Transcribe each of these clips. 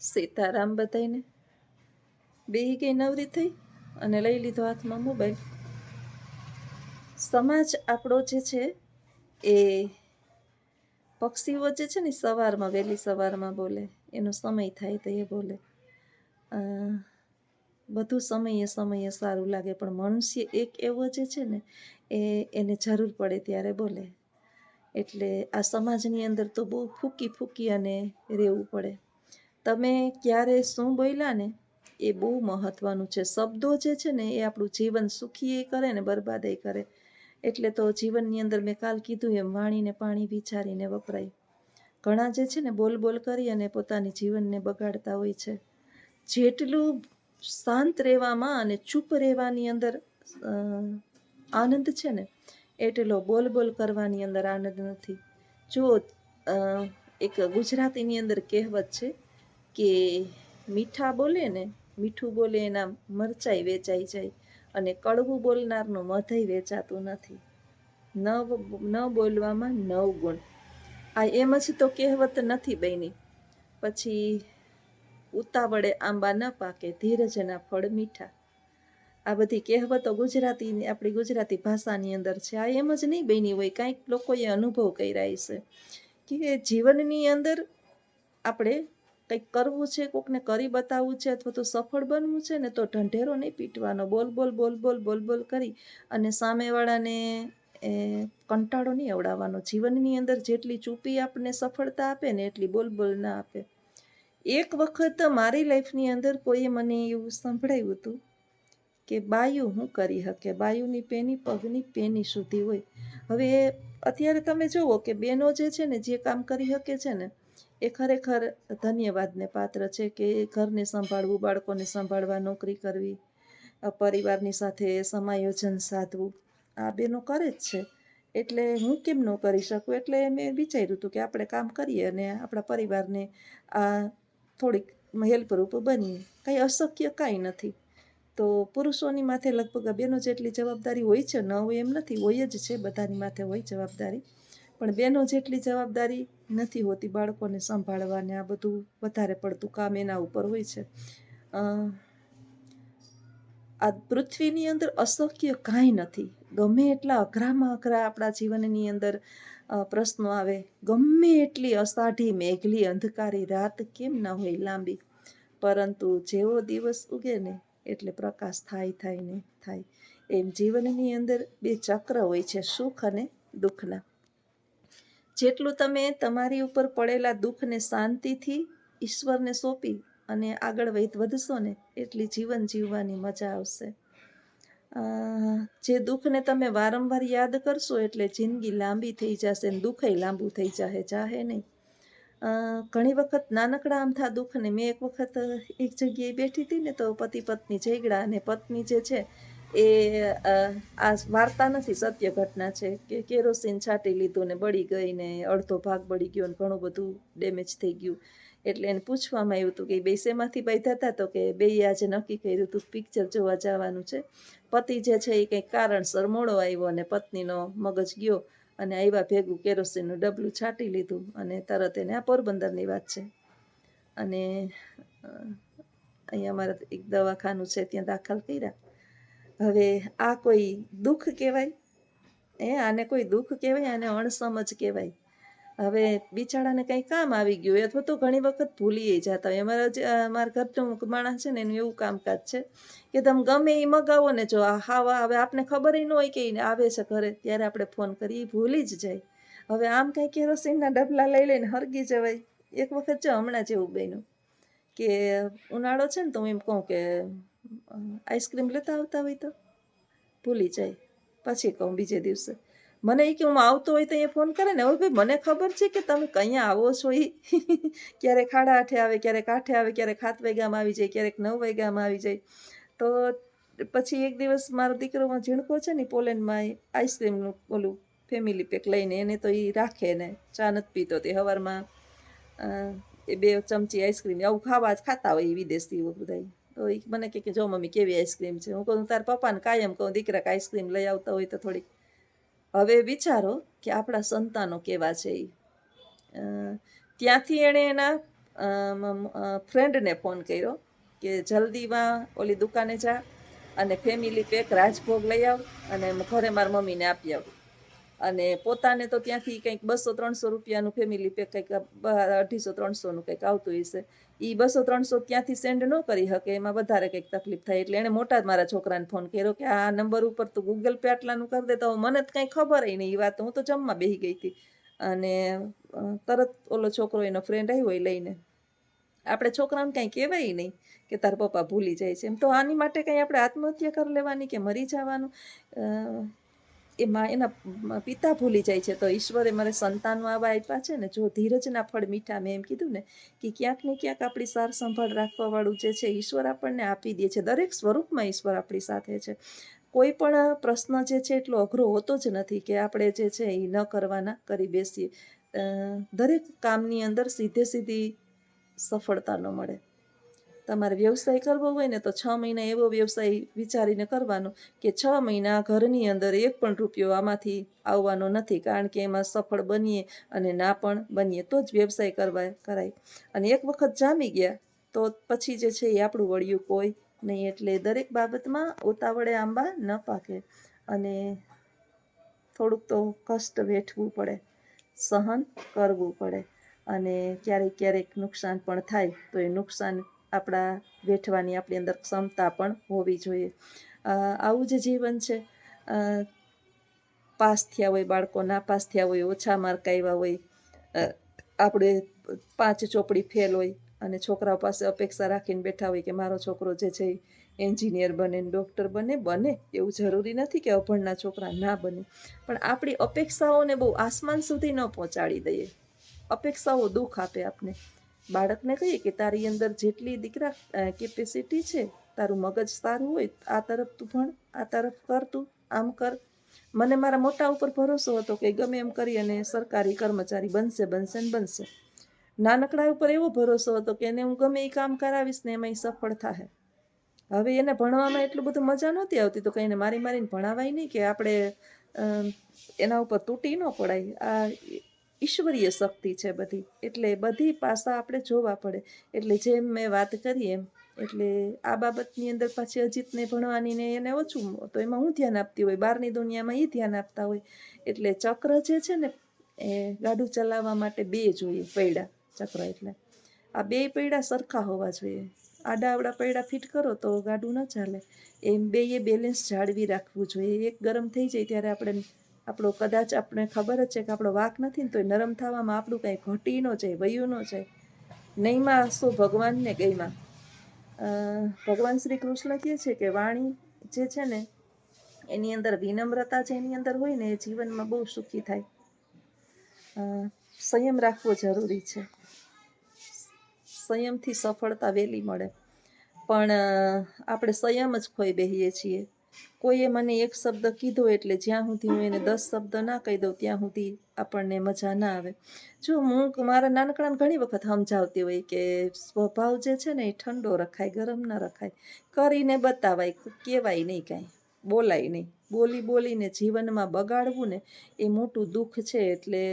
સીતારામ બધાઈને બેહી ગઈ નવરી થઈ અને લઈ લીધો હાથમાં મોબાઈલ. સમાજ આપણો જે છે એ પક્ષીઓ જે છે ને સવારમાં વહેલી સવારમાં બોલે, એનો સમય થાય તો એ બોલે. બધું સમયે સમયે સારું લાગે, પણ મનુષ્ય એક એવો જે છે ને એને જરૂર પડે ત્યારે બોલે. એટલે આ સમાજની અંદર તો બહુ ફૂકી ફૂકી અને રહેવું પડે. તમે ક્યારે શું બોલ્યા ને એ બહુ મહત્વનું છે. શબ્દો જે છે ને એ આપણું જીવન સુખી કરે ને બરબાદે કરે. એટલે તો જીવનની અંદર મેં કાલ કીધું એમ વાણીને પાણી વિચારીને વપરાય. ઘણા જે છે ને બોલ બોલ કરી અને પોતાની જીવનને બગાડતા હોય છે. જેટલું શાંત રહેવામાં અને ચૂપ રહેવાની અંદર આનંદ છે ને, એટલો બોલ બોલ કરવાની અંદર આનંદ નથી. જો એક ગુજરાતીની અંદર કહેવત છે કે મીઠા બોલે ને, મીઠું બોલે એના મરચાઈ વેચાઈ જાય, અને કડવું બોલનારનું મધઈ વેચાતું નથી. ન બોલવામાં 9 ગુણ. આ એમ જ તો કહેવત નથી બની. પછી ઉતાવળે આંબા ન પાકે, ધીરજના ફળ મીઠા. આ બધી કહેવતો આપણી ગુજરાતી ભાષાની અંદર છે. આ એમ જ નહીં બની હોય, કાંઈક લોકોએ અનુભવ કર્યા છે કે જીવનની અંદર આપણે કંઈક કરવું છે, કોકને કરી બતાવવું છે, અથવા તો સફળ બનવું છે ને, તો ઢંઢેરો નહીં પીટવાનો. બોલ બોલ બોલ બોલ બોલ બોલ કરી અને સામેવાળાને કંટાળો નહીં અવડાવવાનો. જીવનની અંદર જેટલી ચૂપી આપણને સફળતા આપે ને, એટલી બોલ બોલ ના આપે. એક વખત મારી લાઈફની અંદર કોઈએ મને એવું સંભળાવ્યું હતું કે બાયું શું કરી શકે, બાયુની પેની પગની પેની સુધી હોય. હવે અત્યારે તમે જુઓ કે બેનો જે છે ને, જે કામ કરી શકે છે ને, એ ખરેખર ધન્યવાદને પાત્ર છે. કે ઘરને સંભાળવું, બાળકોને સંભાળવા, નોકરી કરવી, પરિવારની સાથે સમાયોજન સાધવું, આ બેનો કરે જ છે. એટલે હું કેમ ન કરી શકું? એટલે મેં વિચાર્યું હતું કે આપણે કામ કરીએ અને આપણા પરિવારને આ થોડીક હેલ્પરૂપ બનીએ. કાંઈ અશક્ય કાંઈ નથી. તો પુરુષોની માથે લગભગ બેનો જેટલી જવાબદારી હોય છે, ન હોય એમ નથી, હોય જ છે, બધાની માથે હોય જવાબદારી, પણ બેનો જેટલી જવાબદારી નથી હોતી. બાળકોને સંભાળવાને આ બધું વધારે પડતું કામ એના ઉપર હોય છે. આ પૃથ્વીની અંદર અશક્ય કાંઈ નથી. ગમે એટલા અઘરામાં અઘરા આપણા જીવનની અંદર પ્રશ્નો આવે, ગમે એટલી અષાઢી મેઘલી અંધકારી રાત કેમ ન હોય લાંબી, પરંતુ જેવો દિવસ ઉગે ને એટલે પ્રકાશ થાય ને થાય. એમ જીવનની અંદર બે ચક્ર હોય છે, સુખ અને દુઃખના. જેટલું તમે તમારી ઉપર પડેલા દુઃખને શાંતિથી ઈશ્વરને સોંપી અને આગળ વધશો ને, એટલી જીવન જીવવાની મજા આવશે. જે દુઃખને તમે વારંવાર યાદ કરશો એટલે જિંદગી લાંબી થઈ જશે ને દુઃખય લાંબુ થઈ જાહે નહીં. ઘણી વખત નાનકડા આમથા દુઃખને, મેં એક વખત એક જગ્યાએ બેઠી હતી ને, તો પતિ પત્ની ઝઘડા, અને પત્ની જે છે એ આ વાર્તા નથી, સત્ય ઘટના છે, કે કેરોસીન છાંટી લીધું ને બળી ગઈ ને અડધો ભાગ બળી ગયો ને ઘણું બધું ડેમેજ થઈ ગયું. એટલે એને પૂછવામાં આવ્યું હતું કે બે શેમાંથી બાંધ્યા હતા? તો કે બે આજે નક્કી કર્યું હતું પિક્ચર જોવા જવાનું છે. પતિ જે છે એ કંઈક કારણસર મોડો આવ્યો અને પત્નીનો મગજ ગયો અને આવ્યા ભેગું કેરોસીનનું ડબલું છાંટી લીધું અને તરત એને, આ પોરબંદરની વાત છે, અને અહીંયા અમારા એક દવાખાનું છે ત્યાં દાખલ કર્યા. હવે આ કોઈ દુઃખ કહેવાય? આને કોઈ દુઃખ કહેવાય? આને અણસમજ કહેવાય. હવે બિચારાને કંઈ કામ આવી ગયું હોય, અથવા તો ઘણી વખત ભૂલી જતા હોય. મારા ઘરનું માણસ છે ને, એનું એવું કામકાજ છે કે તમે ગમે એ મગાવો ને, જો હવે આપણે ખબર ન હોય કે આવે છે ઘરે, ત્યારે આપણે ફોન કરીએ, ભૂલી જ જાય. હવે આમ કંઈ કેરોસીનના ડબલા લઈ લઈને હરગી જવાય. એક વખત જો હમણાં જેવું બન્યું કે ઉનાળો છે ને, તો હું એમ કહું કે આઈસ્ક્રીમ લેતા આવતા હોય તો ભૂલી જાય. પછી કહું બીજે દિવસે, મને એ કે હું આવતો હોય તો એ ફોન કરે ને, હવે ભાઈ મને ખબર છે કે તમે કઅહીંયા આવો છો. એ ક્યારેક 8:30 આવે, ક્યારેક 8 આવે, ક્યારેક 7 વાગ્યામાં આવી જાય, ક્યારેક 9 વાગ્યામાં આવી જાય. તો પછી એક દિવસ મારો દીકરો ઝીણકો છે ને, પોલેન્ડમાં આઈસ્ક્રીમનું ઓલું ફેમિલી પેક લઈને, એને તો એ રાખે ને, ચા નથી પીતો તે સવારમાં એ 2 ચમચી આઈસ્ક્રીમ આવું ખાતા હોય વિદેશીઓ બધા. તો એ મને કે જો મમ્મી કેવી આઈસ્ક્રીમ છે. હું કહું તાર પપ્પાને કાયમ કહું દીકરા આઈસ્ક્રીમ લઈ આવતા હોય તો થોડીક. હવે વિચારો કે આપણા સંતાનો કેવા છે. ત્યાંથી એણે એના ફ્રેન્ડને ફોન કર્યો કે જલ્દીમાં ઓલી દુકાને જા અને ફેમિલી પેક રાજભોગ લઈ આવ અને ઘરે મારા મમ્મીને આપી આવ. અને પોતાને તો ત્યાંથી કંઈક 200-300 રૂપિયાનું ફેમિલી પેક કંઈક 250-300નું કંઈક આવતું હશે. એ 200-300 ત્યાંથી સેન્ડ ન કરી શકે, એમાં વધારે કંઈક તકલીફ થાય. એટલે એણે મોટા મારા છોકરાને ફોન કર્યો કે આ નંબર ઉપર તો ગૂગલ પે આટલાનું કરી દે. તો મને તો કંઈ ખબર નહીં એ વાત, હું તો જમવા બેસી ગઈ હતી. અને તરત ઓલો છોકરો એનો ફ્રેન્ડ આવ્યો એ લઈને. આપણે છોકરાઓને કાંઈ કહેવાય નહીં કે તાર પપ્પા ભૂલી જાય છે એમ. તો આની માટે કંઈ આપણે આત્મહત્યા કરી લેવાની કે મરી જવાનું? એમાં એના પિતા ભૂલી જાય છે. તો ઈશ્વરે મારે સંતાનો આવા આપ્યા છે ને, જો ધીરજના ફળ મીઠા, મેં એમ કીધું ને કે ક્યાંક ને ક્યાંક આપણી સાર સંભાળ રાખવાવાળું જે છે ઈશ્વર આપણને આપી દે છે. દરેક સ્વરૂપમાં ઈશ્વર આપણી સાથે છે. કોઈ પણ પ્રશ્ન જે છે એટલો અઘરો હોતો જ નથી કે આપણે જે છે એ ન કરવાના કરી બેસીએ. દરેક કામની અંદર સીધી સફળતા ન મળે. તમારે વ્યવસાય કરવો હોય ને તો 6 મહિના એવો વ્યવસાય વિચારીને કરવાનો કે 6 મહિના ઘરની અંદર 1 પણ રૂપિયો આમાંથી આવવાનો નથી, કારણ કે એમાં સફળ બનીએ અને ના પણ બનીએ તો જ વ્યવસાય કરાય. અને એક વખત જામી ગયા તો પછી જે છે એ આપણું વળ્યું કોઈ નહીં. એટલે દરેક બાબતમાં ઉતાવળે આંબા ન પાકે અને થોડુંક તો કષ્ટ વેઠવું પડે, સહન કરવું પડે. અને ક્યારેક નુકસાન પણ થાય તો એ નુકસાન આપણા વેઠવાની આપણી અંદર ક્ષમતા પણ હોવી જોઈએ. આવું જ જીવન છે. પાસ થયા હોય બાળકો, ના પાસ થયા હોય, ઓછા માર્ક આવ્યા હોય, આપણે 5 ચોપડી ફેલ હોય અને છોકરાઓ પાસે અપેક્ષા રાખીને બેઠા હોય કે મારો છોકરો જે છે એન્જિનિયર બને, ડૉક્ટર બને. એવું જરૂરી નથી કે અભણના છોકરા ના બને, પણ આપણી અપેક્ષાઓને બહુ આસમાન સુધી ન પહોંચાડી દઈએ. અપેક્ષાઓ દુઃખ આપે આપને. બાળકને કહીએ કે તારી અંદર જેટલી દીકરા કેપેસિટી છે, તારું મગજ સારું હોય, આ તરફ તું ભણ, આ તરફ કર, તું આમ કર. મને મારા મોટા ઉપર ભરોસો હતો કે ગમે એમ કરી અને સરકારી કર્મચારી બનશે. નાનકડા ઉપર એવો ભરોસો હતો કે એને હું ગમે એ કામ કરાવીશ ને એમાં સફળ થાય. હવે એને ભણવામાં એટલું બધું મજા નહોતી આવતી તો કઈને મારીને ભણાવાય નહીં કે આપણે એના ઉપર તૂટી ન પડાય. આ ઈશ્વરીય શક્તિ છે બધી, એટલે બધી પાસા આપણે જોવા પડે. એટલે જેમ મેં વાત કરી એમ, એટલે આ બાબતની અંદર પાછી અજીતને ભણવાની ને એને ઓછું, તો એમાં હું ધ્યાન આપતી હોય, બહારની દુનિયામાં એ ધ્યાન આપતા હોય. એટલે ચક્ર જે છે ને એ ગાડું ચલાવવા માટે 2 જોઈએ પૈડા. ચક્ર એટલે આ 2 પૈડા સરખા હોવા જોઈએ. આડાવડા પૈડા ફિટ કરો તો ગાડું ન ચાલે. એમ 2એ બેલેન્સ જાળવી રાખવું જોઈએ. એક ગરમ થઈ જાય ત્યારે આપણો કદાચ આપણે ખબર જ છે કે આપણો વાક નથી ને તો નરમ થવામાં આપણું કંઈ ઘટી ન જાય, વયું ન જાય. નહીંમાં શું ભગવાનને ગઈમાં. ભગવાન શ્રી કૃષ્ણ કહે છે કે વાણી જે છે ને એની અંદર વિનમ્રતા જે એની અંદર હોય ને એ જીવનમાં બહુ સુખી થાય. સંયમ રાખવો જરૂરી છે. સંયમથી સફળતા વહેલી મળે. પણ આપણે સંયમ જ ખોઈ બેસીએ છીએ. કોઈએ મને એક શબ્દ કીધો એટલે જ્યાં સુધી હું એને 10 શબ્દ ના કહી દઉં ત્યાં સુધી આપણને મજા ના આવે. જો હું મારા નાનકડાને ઘણી વખત સમજાવતી હોય કે સ્વભાવ જે છે ને એ ઠંડો રખાય, ગરમ ન રખાય. કરીને બતાવાય, કહેવાય નહીં કાંઈ, બોલાય નહીં. બોલીને જીવનમાં બગાડવું ને એ મોટું દુઃખ છે. એટલે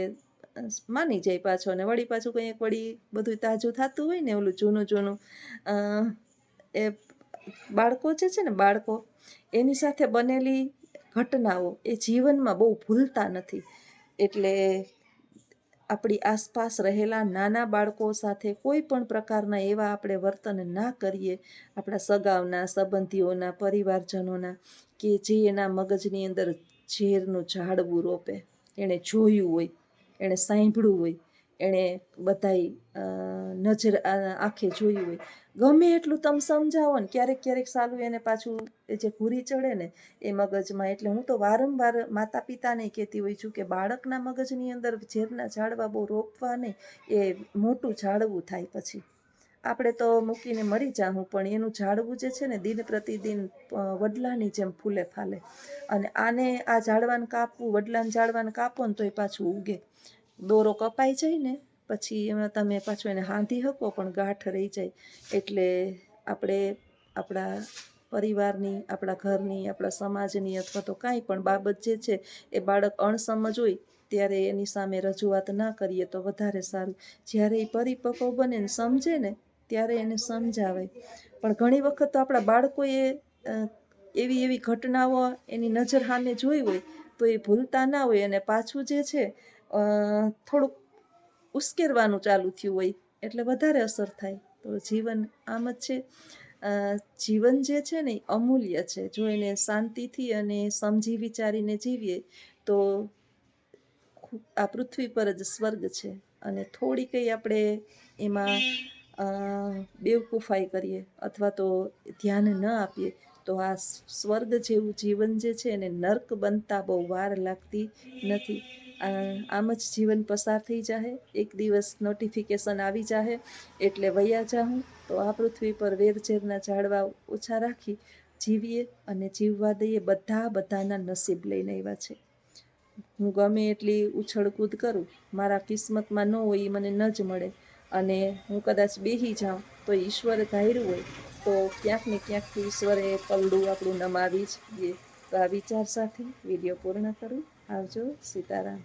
માની જાય પાછો અને પાછું કંઈક બધું તાજું થતું હોય ને ઓલું જૂનું એ બાળકો જે છે ને બાળકો એની સાથે બનેલી ઘટનાઓ એ જીવનમાં બહુ ભૂલતા નથી. એટલે આપણી આસપાસ રહેલા નાના બાળકો સાથે કોઈ પણ પ્રકારના એવા આપણે વર્તન ના કરીએ, આપણા સગાઓના, સંબંધીઓના, પરિવારજનોના, કે જે એના મગજની અંદર ઝેરનું ઝાડવું રોપે. એણે જોયું હોય, એણે સાંભળ્યું હોય, એણે બધાય નજર આંખે જોયું હોય. ગમે એટલું તમે સમજાવો ને ક્યારેક સાલું એને પાછું એ જે ઘૂરી ચડે ને એ મગજમાં. એટલે હું તો વારંવાર માતા પિતાને કહેતી હોય છું કે બાળકના મગજની અંદર ઝેરના ઝાડવા બહુ રોપવા નહીં, એ મોટું ઝાડવું થાય. પછી આપણે તો મૂકીને મરી જાઉં, પણ એનું ઝાડવું જે છે ને દિન પ્રતિદિન વડલાની જેમ ફૂલે ફાલે. અને આ ઝાડવાને કાપવું, વડલાને ઝાડવાને કાપો ને તો એ પાછું ઉગે. દોરો કપાઈ જાય ને પછી એમાં તમે પાછું એને હાંધી શકો પણ ગાંઠ રહી જાય. એટલે આપણે આપણા પરિવારની, આપણા ઘરની, આપણા સમાજની અથવા તો કાંઈ પણ બાબત જે છે એ બાળક અણસમજ હોય ત્યારે એની સામે રજૂઆત ના કરીએ તો વધારે સારું. જ્યારે એ પરિપક્વ બને ને સમજે ને ત્યારે એને સમજાવાય. પણ ઘણી વખત તો આપણા બાળકોએ એવી એવી ઘટનાઓ એની નજર સામે જોઈ હોય તો એ ભૂલતા ના હોય અને પાછું જે છે થોડુંક ઉશ્કેરવાનું ચાલુ થયું હોય એટલે વધારે અસર થાય. તો જીવન આમ જ છે. જીવન જે છે ને એ અમૂલ્ય છે. જો એને શાંતિથી અને સમજી વિચારીને જીવીએ તો આ પૃથ્વી પર જ સ્વર્ગ છે. અને થોડી કંઈ આપણે એમાં બેવકૂફાઈ કરીએ અથવા તો ધ્યાન ન આપીએ તો આ સ્વર્ગ જેવું જીવન જે છે એને નર્ક બનતા બહુ વાર લાગતી નથી. આમ જ જીવન પસાર થઈ જાય. એક દિવસ નોટિફિકેશન આવી જાય એટલે વયા જાઉં. તો આ પૃથ્વી પર વેરઝેરના ઝાડવા ઓછા રાખી જીવીએ અને જીવવા દઈએ. બધાના નસીબ લઈને આવ્યા છે. હું ગમે એટલી ઉછળકૂદ કરું, મારા કિસ્મતમાં ન હોય એ મને ન જ મળે અને હું કદાચ બેસી જાઉં તો ઈશ્વરે ધાર્યું હોય તો ક્યાંક ને ક્યાંકથી ઈશ્વરે પલડું આપણું નમાવી જ દે. તો આ વિચાર સાથે વિડીયો પૂર્ણ કરું. આવજો. સીતારામ.